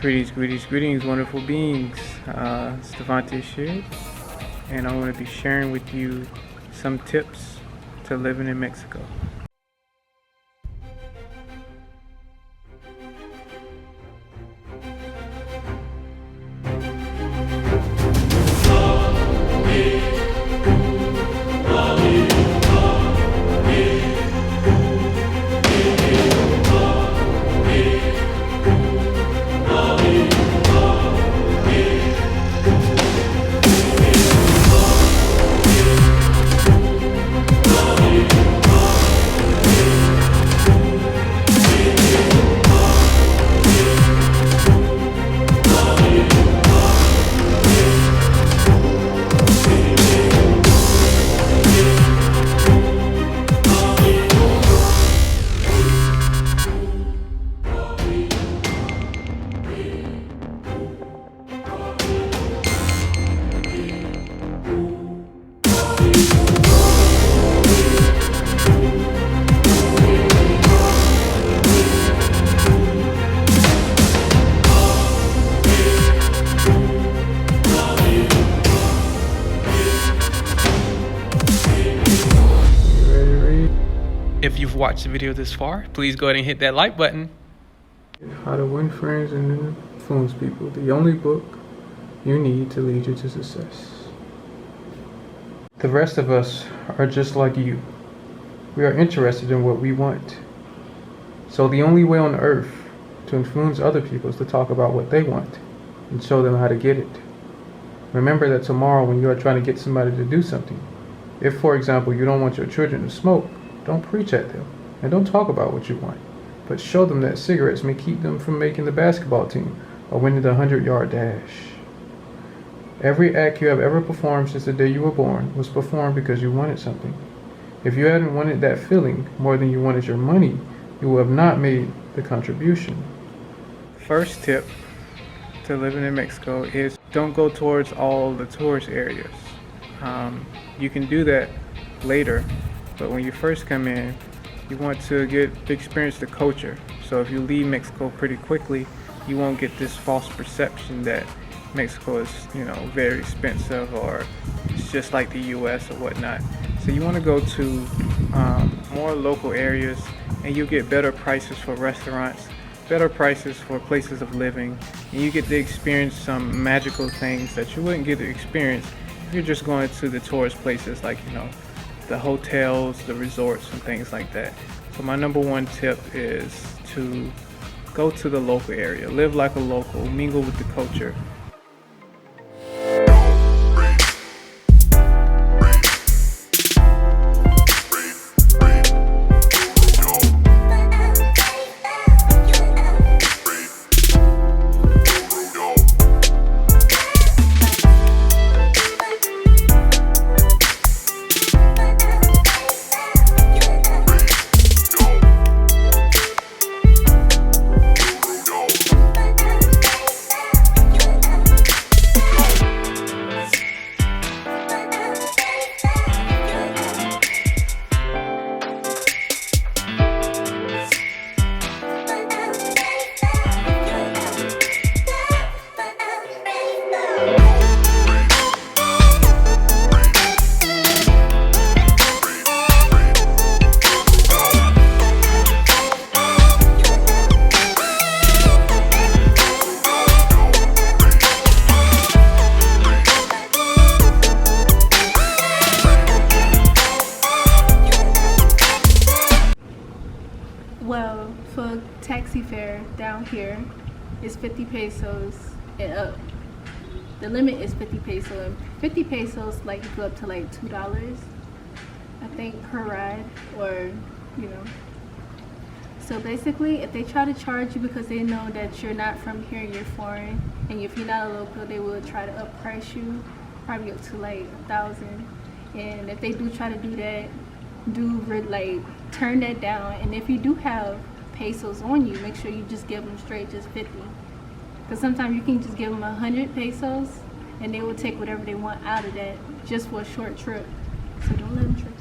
Greetings, wonderful beings. It's Davonte here, and I'm going to be sharing with you some tips to living in Mexico. If you've watched the video this far, please go ahead and hit that like button. How to Win Friends and Influence People, the only book you need to lead you to success. The rest of us are just like you. We are interested in what we want. So the only way on earth to influence other people is to talk about what they want and show them how to get it. Remember that tomorrow when you are trying to get somebody to do something, if for example you don't want your children to smoke, don't preach at them, and don't talk about what you want, but show them that cigarettes may keep them from making the basketball team or winning the 100-yard dash. Every act you have ever performed since the day you were born was performed because you wanted something. If you hadn't wanted that feeling more than you wanted your money, you would have not made the contribution. First tip to living in Mexico is don't go towards all the tourist areas. You can do that later. But when you first come in, you want to experience the culture. So if you leave Mexico pretty quickly, you won't get this false perception that Mexico is, very expensive or it's just like the US or whatnot. So you want to go to more local areas, and you get better prices for restaurants, better prices for places of living, and you get to experience some magical things that you wouldn't get to experience if you're just going to the tourist places like, the hotels, the resorts, and things like that. So my number one tip is to go to the local area, live like a local, mingle with the culture. Well, for taxi fare down here is 50 pesos and up. The limit is 50 pesos. And 50 pesos like you go up to like $2, I think, per ride, or So basically, if they try to charge you because they know that you're not from here and you're foreign, and if you're not a local, they will try to upprice you, probably up to like 1,000. And if they do try to do that, turn that down. And if you do have pesos on you, make sure you just give them straight just 50, because sometimes you can just give them 100 pesos and they will take whatever they want out of that just for a short trip. So don't let them trick you.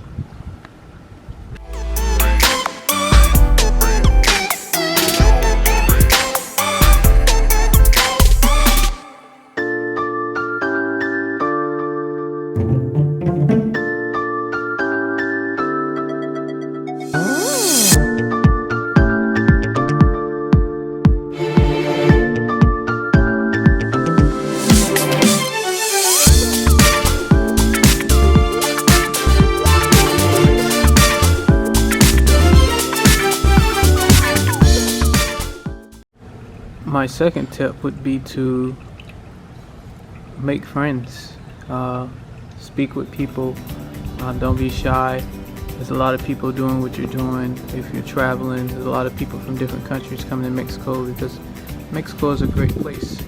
My second tip would be to make friends. Speak with people. Don't be shy. There's a lot of people doing what you're doing. If you're traveling, there's a lot of people from different countries coming to Mexico because Mexico is a great place.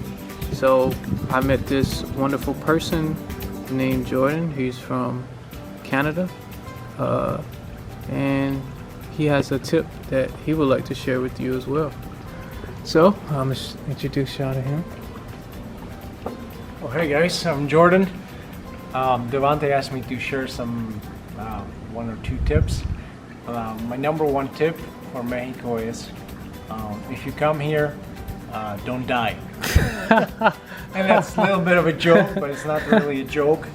So I met this wonderful person named Jordan. He's from Canada. And he has a tip that he would like to share with you as well. So I'm going to introduce y'all to him. Well, hey guys, I'm Jordan. Davonte asked me to share some one or two tips. My number one tip for Mexico is if you come here, don't die. And that's a little bit of a joke, but it's not really a joke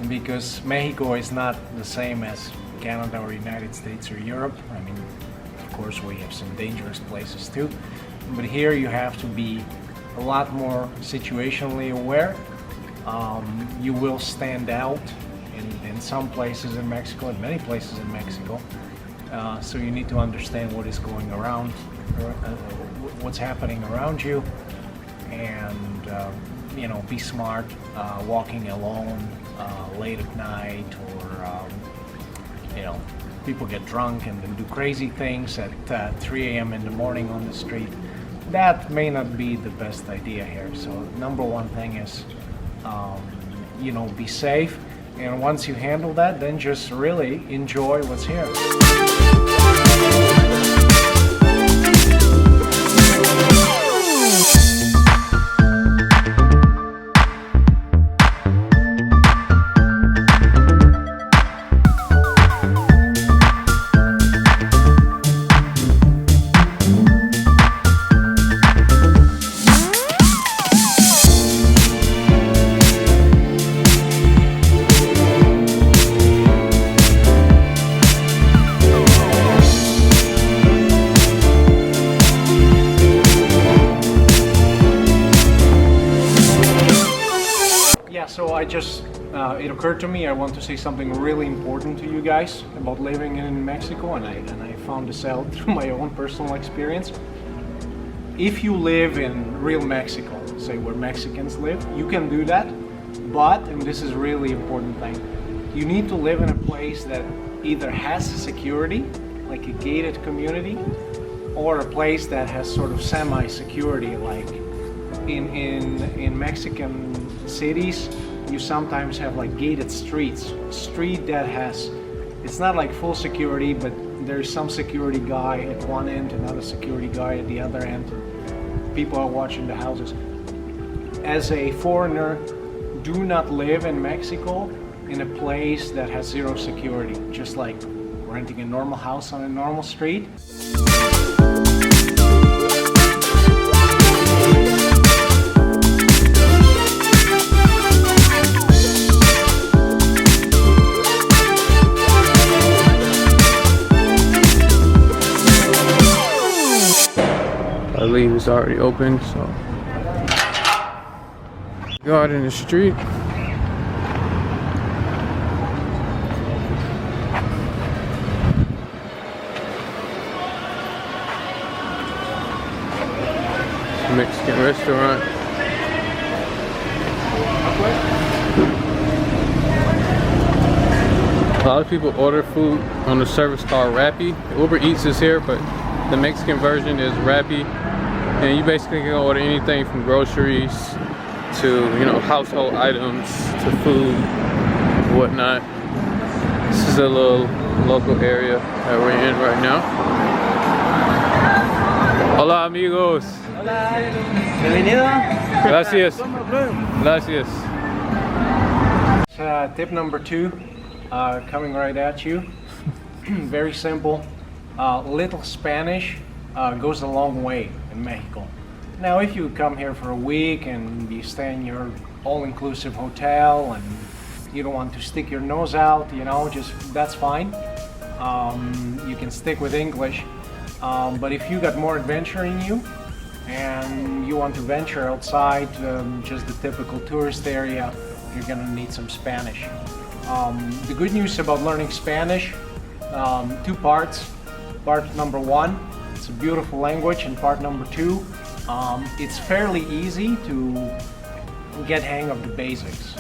because Mexico is not the same as Canada or United States or Europe. I mean, of course, we have some dangerous places too, but here you have to be a lot more situationally aware. You will stand out in some places in Mexico, in many places in Mexico. So you need to understand what is going around, what's happening around you, and you know, be smart. Walking alone late at night, or you know, people get drunk and then do crazy things at 3 a.m. in the morning on the street. That may not be the best idea here. So number one thing is, you know, be safe. And once you handle that, then just really enjoy what's here. So it occurred to me I want to say something really important to you guys about living in Mexico, and I found this out through my own personal experience. If you live in real Mexico, say where Mexicans live, you can do that, but, and this is a really important thing, you need to live in a place that either has security, like a gated community, or a place that has sort of semi-security, like in Mexican cities, you sometimes have like gated streets. A street that has, it's not like full security, but there's some security guy at one end, another security guy at the other end. People are watching the houses. As a foreigner, do not live in Mexico in a place that has zero security, just like renting a normal house on a normal street. I believe it's already open, so go out in the street. Mexican restaurant. A lot of people order food on the service called Rappi. Uber Eats is here, but the Mexican version is Rappi. And you basically can order anything from groceries to, you know, household items to food, whatnot. This is a little local area that we're in right now. Hola amigos. Hola, bienvenido. Gracias. Gracias. Tip number two, coming right at you. Very simple. Little Spanish goes a long way in Mexico. Now, if you come here for a week and you stay in your all-inclusive hotel and you don't want to stick your nose out, you know, just that's fine. You can stick with English. But if you got more adventure in you and you want to venture outside just the typical tourist area, you're gonna need some Spanish. The good news about learning Spanish, two parts. Part number one, it's a beautiful language, and part number two, It's fairly easy to get hang of the basics.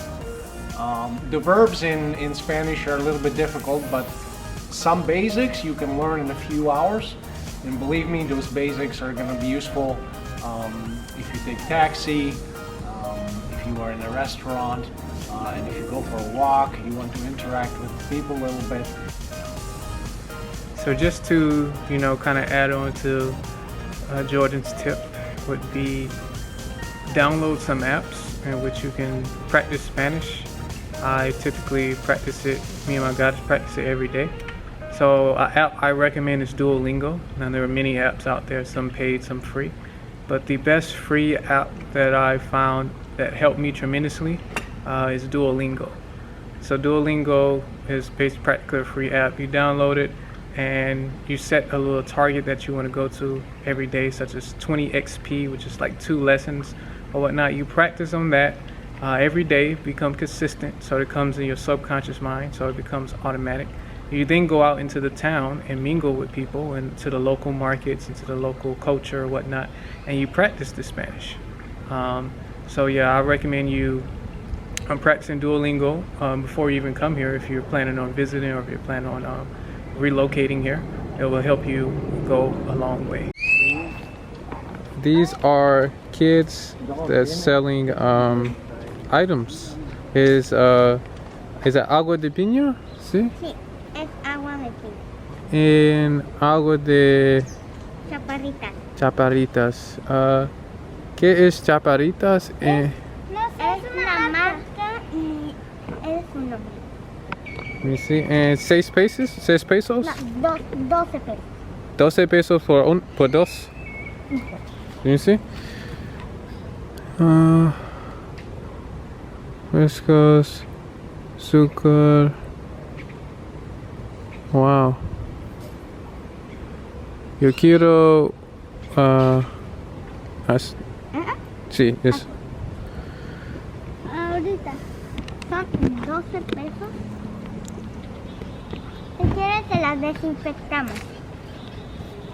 The verbs in Spanish are a little bit difficult, but some basics you can learn in a few hours. And believe me, those basics are going to be useful if you take taxi, if you are in a restaurant, and if you go for a walk, you want to interact with people a little bit. So just to, kind of add on to Jordan's tip would be download some apps in which you can practice Spanish. I typically practice it, me and my guys practice it every day. So an app I recommend is Duolingo. Now there are many apps out there, some paid, some free. But the best free app that I found that helped me tremendously is Duolingo. So Duolingo is basically practically a free app. You download it and you set a little target that you want to go to every day, such as 20 XP, which is like 2 lessons or whatnot. You practice on that every day, become consistent, so it comes in your subconscious mind, so it becomes automatic. You then go out into the town and mingle with people and to the local markets and to the local culture or whatnot, and you practice the Spanish. So yeah, I recommend you practicing Duolingo before you even come here. If you're planning on visiting or if you're planning on relocating here, it will help you go a long way. These are kids that's selling items. Is that agua de piña? Sí. Sí, es agua de piña. En agua de Chaparritas. chaparritas. ¿Qué es chaparritas? No sé, es una marca y es un nombre. Let me see. And 6 pesos? 6 pesos? No, 12 pesos. 12 pesos por dos. You see? Frescos, azúcar. Wow. Yo quiero. Sí, es. Ahorita son 12 pesos. Si quieres, te las desinfectamos.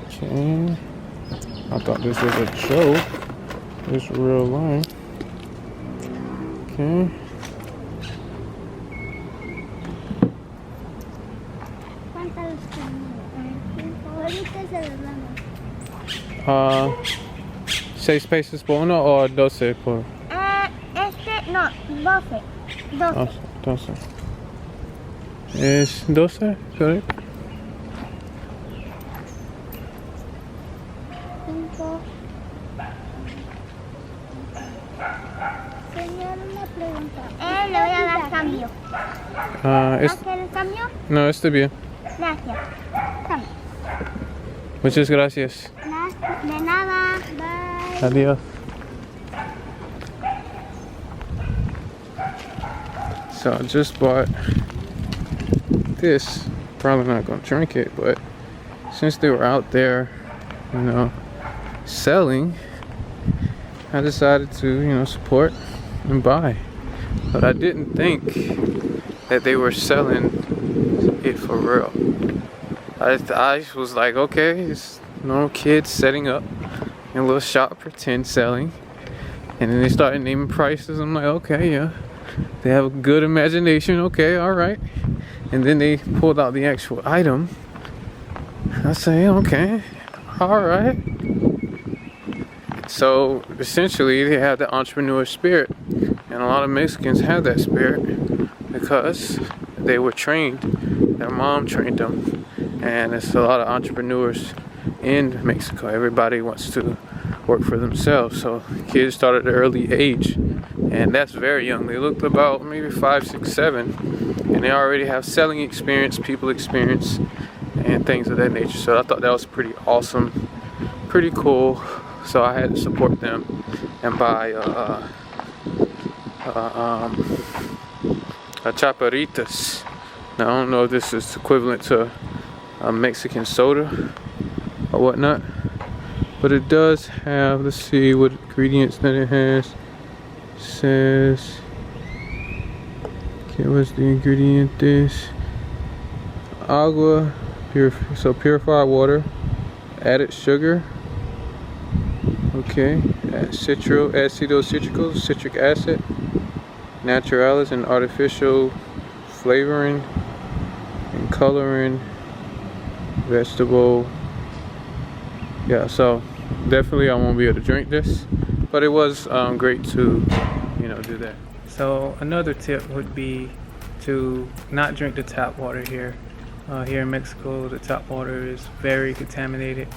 Okay. I thought this was a joke. It's real life. Okay. ¿Cuántas ahorita se las damos? 6 pesos por uno o 12 por. No, 12. 12. 12. Es 12, sorry. 5. Señor, una pregunta. Le voy a dar cambio. ¿Hacer el cambio? No, está bien. Gracias. Cambio. Muchas gracias. De nada. Bye. Adiós. So I just bought this. Probably not gonna drink it, but since they were out there, selling, I decided to, support and buy. But I didn't think that they were selling it for real. I was like, okay, it's normal kids setting up in a little shop, pretend selling. And then they started naming prices. I'm like, okay, yeah. They have a good imagination, okay, alright. And then they pulled out the actual item. I say, okay, alright. So essentially they have the entrepreneur spirit. And a lot of Mexicans have that spirit because they were trained. Their mom trained them. And it's a lot of entrepreneurs in Mexico. Everybody wants to work for themselves. So kids start at an early age. And that's very young. They looked about maybe 5, 6, 7. And they already have selling experience, people experience, and things of that nature. So I thought that was pretty awesome, pretty cool. So I had to support them and buy chaparritas. Now I don't know if this is equivalent to a Mexican soda or whatnot, but it does have, let's see what ingredients that it has. It says, okay, what's the ingredient? This agua, purified water, added sugar. Okay, ácido cítrico, citric acid, naturalis, and artificial flavoring and coloring, vegetable. Yeah, so definitely I won't be able to drink this, but it was great to, do that. So another tip would be to not drink the tap water here. Here in Mexico, the tap water is very contaminated,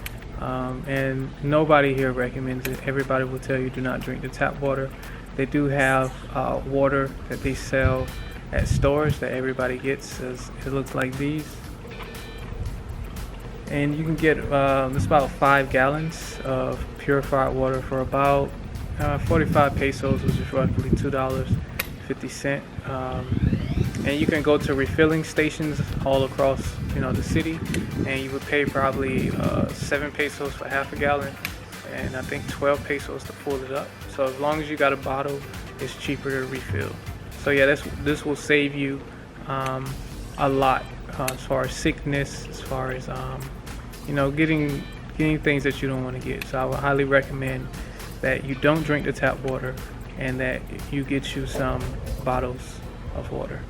and nobody here recommends it. Everybody will tell you do not drink the tap water. They do have water that they sell at stores that everybody gets. It looks like these. And you can get it's about 5 gallons of purified water for about 45 pesos, which is roughly $2.50. And you can go to refilling stations all across, the city, and you would pay probably 7 pesos for half a gallon, and I think 12 pesos to fill it up. So as long as you got a bottle, it's cheaper to refill. So yeah, this will save you a lot as far as sickness, as far as getting things that you don't want to get. So I would highly recommend that you don't drink the tap water and that you get you some bottles of water.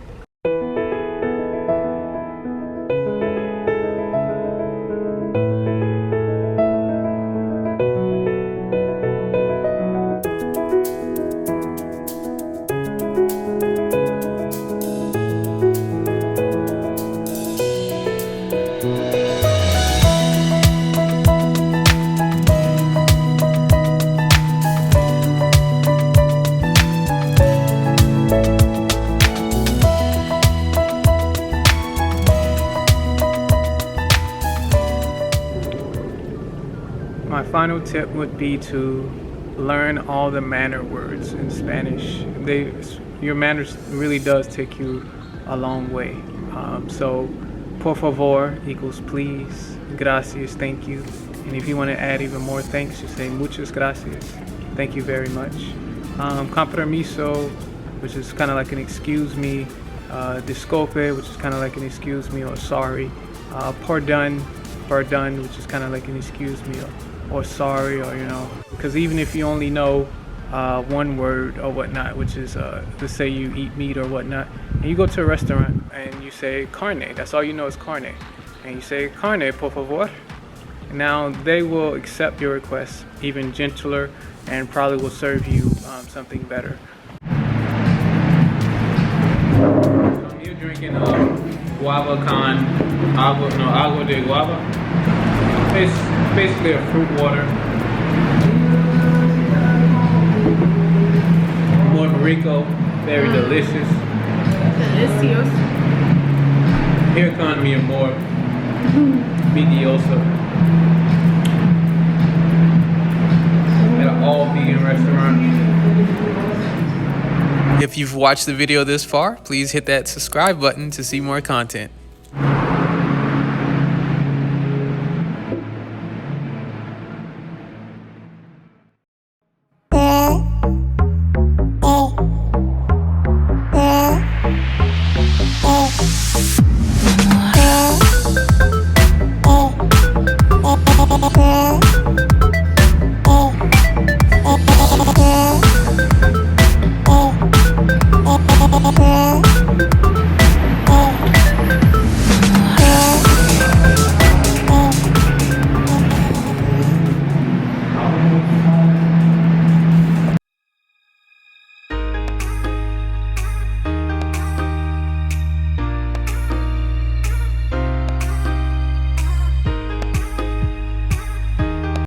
My final tip would be to learn all the manner words in Spanish. Your manners really does take you a long way. So, por favor equals please, gracias, thank you. And if you want to add even more thanks, you say muchas gracias, thank you very much. Con permiso, which is kind of like an excuse me. Disculpe, which is kind of like an excuse me or sorry. Pardon, which is kind of like an excuse me or sorry, or because even if you only know one word or whatnot, which is let's say you eat meat or whatnot, and you go to a restaurant and you say carne, that's all you know is carne, and you say carne por favor, now they will accept your request even gentler and probably will serve you something better. So I'm here drinking guava con agua de guava. It's basically a fruit water. Muy rico, very delicious. Delicious. Here con mi amor, mi diosa. At an all-vegan restaurant. If you've watched the video this far, please hit that subscribe button to see more content.